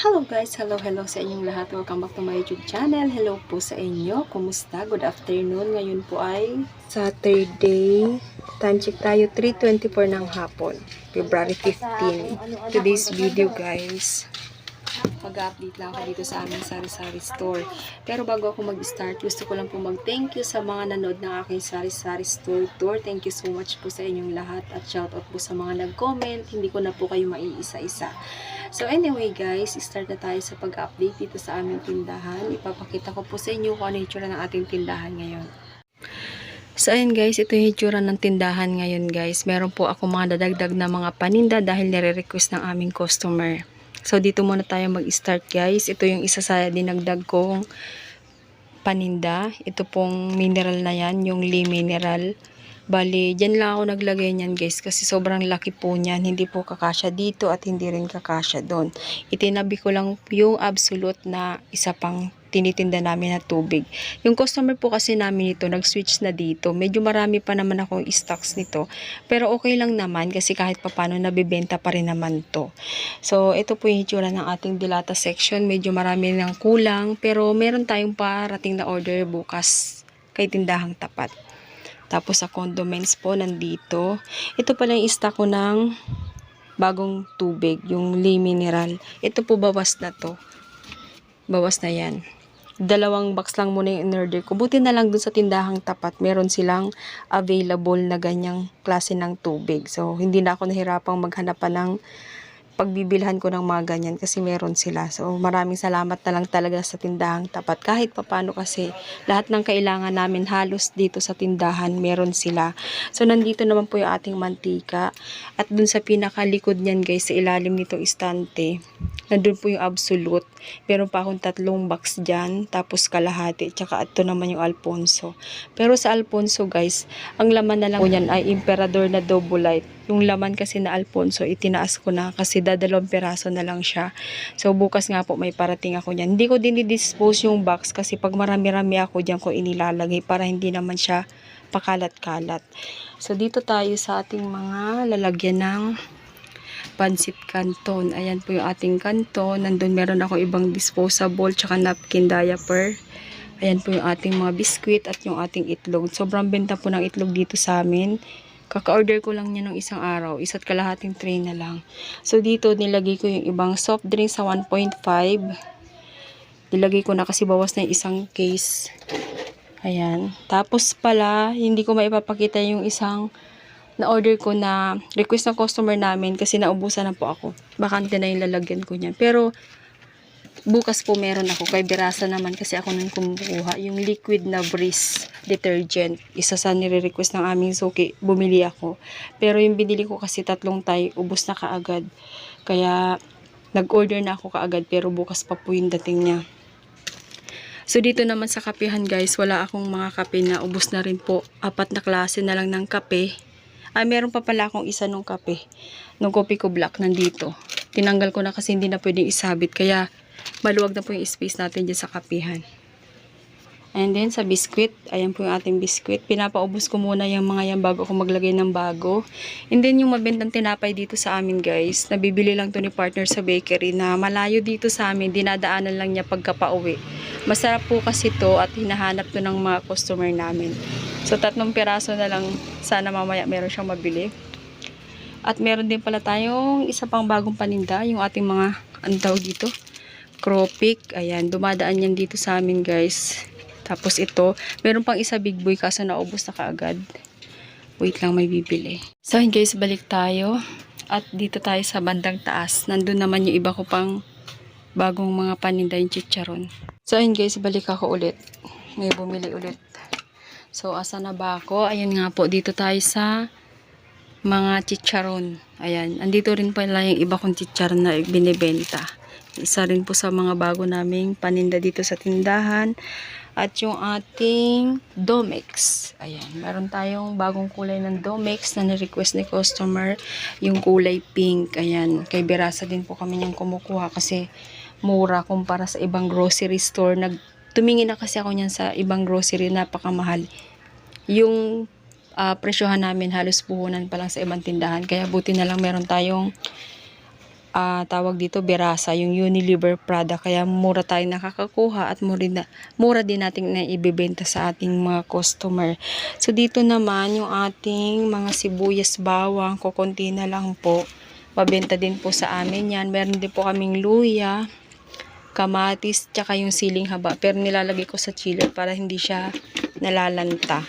Hello guys! Hello sa inyong lahat. Welcome back to my YouTube channel. Hello po sa inyo. Kumusta? Good afternoon. Ngayon po ay Saturday. Time check tayo 3:24 ng hapon. February 15. Today's video guys. Mag-update lang ako dito sa aming sari-sari store. Pero bago ako mag-start, gusto ko lang po mag-thank you sa mga nanood ng aking sari-sari store tour. Thank you so much po sa inyong lahat at shoutout po sa mga nag-comment. Hindi ko na po kayo maiisa-isa. So anyway guys, start na tayo sa pag-update dito sa aming tindahan. Ipapakita ko po sa inyo kung ano yung itsura ng ating tindahan ngayon. So ayan guys, ito yung itsura ng tindahan ngayon guys. Meron po ako mga dadagdag na mga paninda dahil nire-request ng aming customer. So dito muna tayo mag-start guys. Ito yung isa sa dinagdag kong paninda. Ito pong mineral na yan, yung Lee mineral. Bali, dyan lang ako naglagay niyan guys kasi sobrang laki po niyan. Hindi po kakasya dito at hindi rin kakasya doon. Itinabi ko lang yung absolute na isa pang tinitinda namin na tubig. Yung customer po kasi namin ito, nag-switch na dito. Medyo marami pa naman akong stocks nito. Pero okay lang naman kasi kahit papano nabibenta pa rin naman to. So, ito po yung itsura ng ating dilata section. Medyo marami ng kulang. Pero meron tayong parating na order bukas kay tindahang tapat. Tapos sa condiments po nandito. Ito pala yung stock ko ng bagong tubig, yung Lee mineral. Ito po bawas na to. Bawas na yan. 2 box lang muna yung in-order ko. Buti na lang dun sa tindahang tapat, meron silang available na ganyang klase ng tubig. So, hindi na ako nahirapang maghanap pa ng pagbibilhan ko ng mga ganyan kasi meron sila. So, maraming salamat na lang talaga sa tindahang tapat. Kahit papano kasi lahat ng kailangan namin halos dito sa tindahan, meron sila. So, nandito naman po yung ating mantika. At dun sa pinakalikod niyan guys, sa ilalim nitong istante, nandun po yung absolute. Meron pa akong 3 box dyan, tapos kalahati. Tsaka ito naman yung Alfonso. Pero sa Alfonso guys, ang laman na lang po yan ay Emperador na double light. Yung laman kasi na Alfonso, itinaas ko na kasi 2 piraso na lang siya. So, bukas nga po may parating ako niyan. Hindi ko dinidispose yung box kasi pag marami-rami ako dyan ko inilalagay para hindi naman siya pakalat-kalat. So, dito tayo sa ating mga lalagyan ng pansit canton. Ayan po yung ating canton. Nandun meron ako ibang disposable tsaka napkin diaper. Ayan po yung ating mga biskwit at yung ating itlog. Sobrang benta po ng itlog dito sa amin. Kaka-order ko lang niya ng isang araw. 1.5 tray na lang. So, dito nilagay ko yung ibang soft drink sa 1.5. Nilagay ko na kasi bawas na yung isang case. Ayan. Tapos pala, hindi ko maipapakita yung isang na-order ko na request ng customer namin kasi naubusan na po ako. Bakante na yung lalagyan ko niyan. Pero, bukas po meron ako. Kay Birasa naman kasi ako nang kumukuha. Yung liquid na Breeze detergent. Isa sa nire-request ng aming suki. Bumili ako. Pero yung binili ko kasi 3 tayo. Ubos na kaagad. Kaya nag-order na ako kaagad. Pero bukas pa po yung dating niya. So dito naman sa kapehan guys. Wala akong mga kape na ubos na rin po. 4 na klase na lang ng kape. Ay meron pa pala akong isa nung kape. Nung kopi ko black nandito. Tinanggal ko na kasi hindi na pwedeng isabit. Kaya maluwag na po yung space natin dyan sa kapihan. And then sa biskwit, ayan po yung ating biskwit. Pinapaubos ko muna yung mga yan bago ako maglagay ng bago. And then yung mabentang tinapay dito sa amin guys, nabibili lang to ni partner sa bakery na malayo dito sa amin, dinadaanan lang niya pagka pauwi. Masarap po kasi to at hinahanap to ng mga customer namin. So 3 piraso na lang, sana mamaya meron siyang mabili. At meron din pala tayong isa pang bagong paninda, yung ating mga, ano tawag dito? Cropik. Ayan, dumadaan yan dito sa amin guys. Tapos ito, meron pang isa big boy kaso naubos na kaagad. Wait lang, may bibili. So guys, balik tayo. At dito tayo sa bandang taas. Nandun naman yung iba ko pang bagong mga paninda, yung chicharon. So ayun guys, balik ako ulit. May bumili ulit. So asa na ba ako? Ayun nga po, dito tayo sa mga chicharon. Ayan, andito rin pala yung iba kong chicharon na binibenta. Isa rin po sa mga bago naming paninda dito sa tindahan. At yung ating Domex. Ayan, meron tayong bagong kulay ng Domex na ni-request ni customer. Yung kulay pink. Ayan, kay Birasa din po kami niyang kumukuha kasi mura kumpara sa ibang grocery store. Tumingin na kasi ako niyan sa ibang grocery, napakamahal. Yung presyohan namin halos puhunan pa lang sa ibang tindahan. Kaya buti na lang meron tayong tawag dito, Berasa, yung Unilever product. Kaya mura tayong nakakakuha at mura din natin na ibebenta sa ating mga customer. So dito naman yung ating mga sibuyas, bawang, kukunti na lang po. Mabenta din po sa amin yan. Meron din po kaming luya, kamatis, tsaka yung siling haba. Pero nilalagay ko sa chiller para hindi siya nalalanta.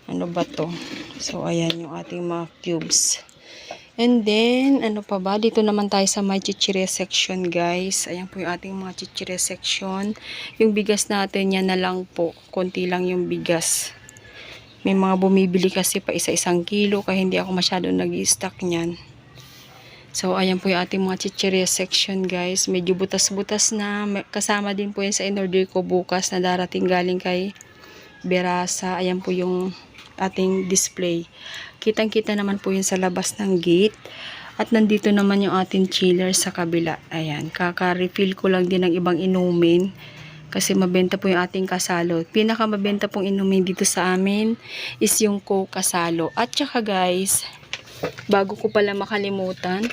Ano ba to? So ayan yung ating mga cubes. And then, ano pa ba? Dito naman tayo sa may chichire section, guys. Ayan po yung ating mga chichire section. Yung bigas natin, yan na lang po. Konti lang yung bigas. May mga bumibili kasi pa isa-isang kilo, kaya hindi ako masyado nag-i-stock niyan. So, ayan po yung ating mga chichire section, guys. Medyo butas-butas na. Kasama din po yan sa in-order ko bukas na darating galing kay Berasa. Ayan po yung ating display. Kitang-kita naman po yun sa labas ng gate. At nandito naman yung ating chiller sa kabila. Ayan, kaka-refill ko lang din ng ibang inumin. Kasi mabenta po yung ating kasalo. Pinakamabenta pong inumin dito sa amin is yung Coke kasalo. At saka guys, bago ko pala makalimutan,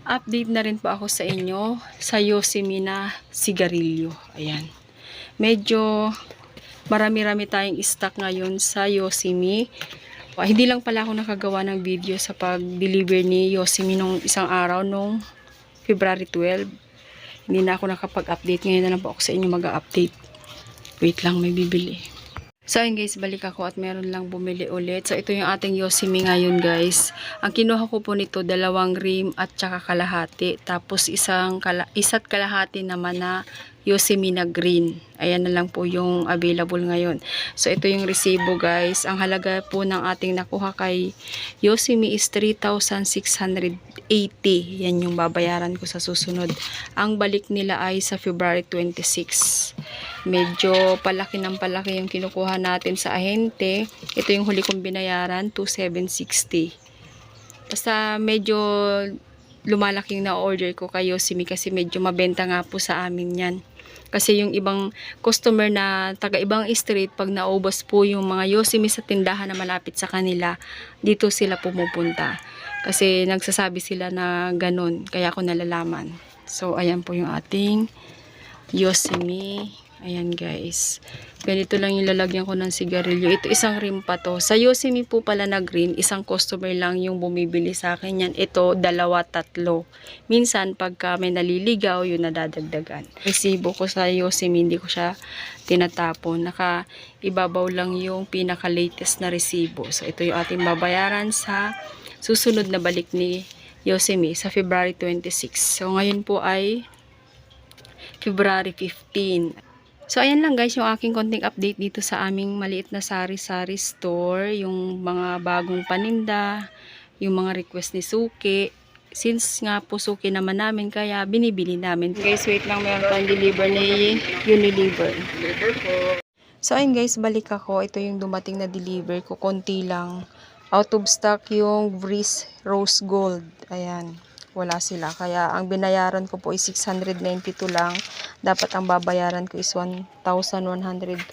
update na rin po ako sa inyo sa Yosemite sigarilyo. Ayan. Medyo marami-rami tayong stock ngayon sa Yosemite. Hindi lang pala ako nakagawa ng video sa pag-deliver ni Yosemite nung isang araw nung February 12. Hindi na ako nakapag-update. Ngayon na lang po ako sa inyo mag-update. Wait lang, may bibili. So ayun guys, balik ako at meron lang bumili ulit. So ito yung ating Yosemite ngayon guys. Ang kinuha ko po nito, 2 rim at saka kalahati. Tapos isa't kalahati naman na Yosemite na green. Ayan na lang po yung available ngayon. So ito yung resibo guys. Ang halaga po ng ating nakuha kay Yosemite is 3,680. Yan yung babayaran ko sa susunod. Ang balik nila ay sa February 26. Medyo palaki ng palaki yung kinukuha natin sa ahente. Ito yung huli kong binayaran, 2,760. Basta medyo lumalaking na order ko kay Yosemite kasi medyo mabenta nga po sa amin yan. Kasi yung ibang customer na taga-ibang street, pag naubos po yung mga Yosemite sa tindahan na malapit sa kanila, dito sila pumupunta. Kasi nagsasabi sila na ganun, kaya ako nalalaman. So, ayan po yung ating Yosemite. Ayan guys. Ganito lang yung lalagyan ko ng sigarilyo. Ito isang rim pa to. Sa Yosemite po pala na green, isang customer lang yung bumibili sa akin yan. Ito, 2, 3. Minsan, pagka may naliligaw, yun nadadagdagan. Resibo ko sa Yosemite, hindi ko siya tinatapon. Naka-ibabaw lang yung pinaka-latest na resibo. So, ito yung ating babayaran sa susunod na balik ni Yosemite sa February 26. So, ngayon po ay February 15. So, ayan lang guys, yung aking konting update dito sa aming maliit na sari-sari store. Yung mga bagong paninda, yung mga request ni Suki. Since nga po Suki naman namin, kaya binibili namin. Guys, wait lang, meron tayong deliver ni Unilever. So, ayun guys, balik ako. Ito yung dumating na deliver ko. Konti lang. Out of stock yung Breeze Rose Gold. Ayan. Wala sila. Kaya ang binayaran ko po is 692 lang. Dapat ang babayaran ko is 1,149.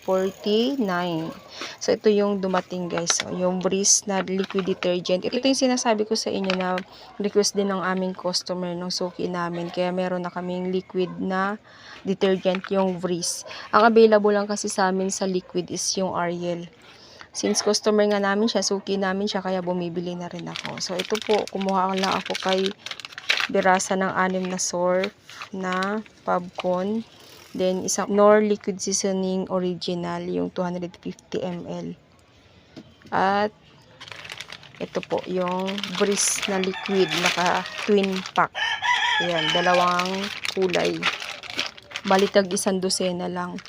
So, ito yung dumating guys. So, yung Breeze na liquid detergent. Ito yung sinasabi ko sa inyo na request din ng aming customer ng Suki namin. Kaya meron na kaming liquid na detergent yung Breeze. Ang available lang kasi sa amin sa liquid is yung Ariel. Since customer nga namin siya, Suki namin siya, kaya bumibili na rin ako. So, ito po, kumuha lang ako kay Berasa ng 6 na surf na Popcorn. Then, isang Knorr Liquid Seasoning Original, yung 250 ml. At, ito po, yung Breeze na liquid, naka twin pack. Ayan, 2 kulay. Balitag 1 dosena lang.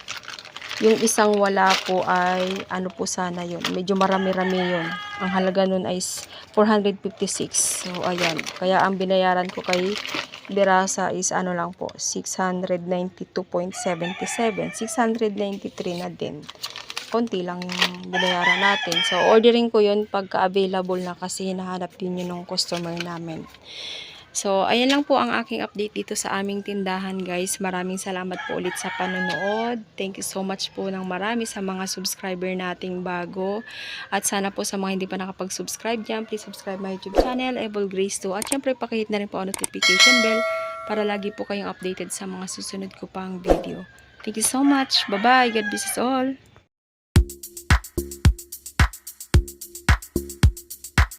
Yung isang wala po ay, ano po sana yun, medyo marami-rami yun. Ang halaga nun ay 456. So, ayan. Kaya ang binayaran ko kay Berasa is ano lang po, 692.77. 693 na din. Konti lang yung binayaran natin. So, ordering ko yun pagka-available na kasi hinahanap din yun ng customer namin. So, ayan lang po ang aking update dito sa aming tindahan guys. Maraming salamat po ulit sa panonood. Thank you so much po ng marami sa mga subscriber nating bago. At sana po sa mga hindi pa nakapag-subscribe dyan, please subscribe my YouTube channel, Evil Grace 2. At syempre, pakihit na rin po ang notification bell para lagi po kayong updated sa mga susunod ko pang video. Thank you so much. Bye-bye. God bless us all.